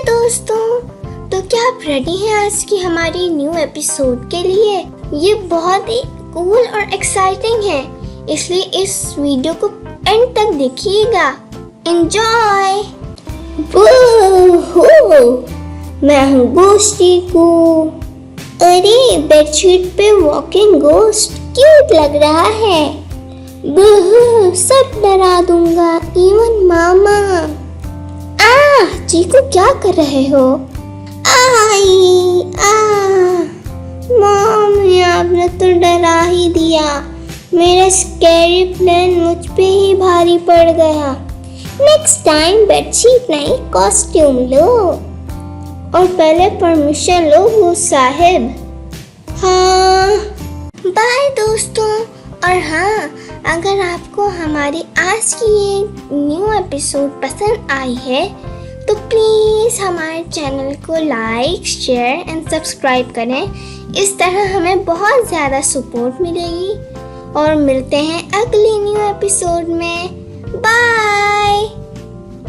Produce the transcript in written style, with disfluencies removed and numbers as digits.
दोस्तों, तो क्या आप रेडी हैं आज की हमारी न्यू एपिसोड के लिए? ये बहुत ही कूल और एक्साइटिंग है, इसलिए इस वीडियो को एंड तक देखिएगा। एंजॉय। मैं हूँ गोस्ट टीकू। अरे बेडशीट पे वॉकिंग गोस्ट क्यूट लग रहा है। सब डरा दूंगा, इवन मामा। चीकू क्या कर रहे हो? मम्मी आपने तो डरा ही दिया। मेरा स्कैरी प्लान मुझ पे ही भारी पड़ गया। नेक्स्ट टाइम बेडशीट नहीं कॉस्ट्यूम लो, और पहले परमिशन लो वो साहिब। हाँ बाय दोस्तों। और हाँ, अगर आपको हमारी आज की ये न्यू एपिसोड पसंद आई है तो प्लीज़ हमारे चैनल को लाइक, शेयर एंड सब्सक्राइब करें। इस तरह हमें बहुत ज़्यादा सपोर्ट मिलेगी। और मिलते हैं अगली न्यू एपिसोड में। बाय।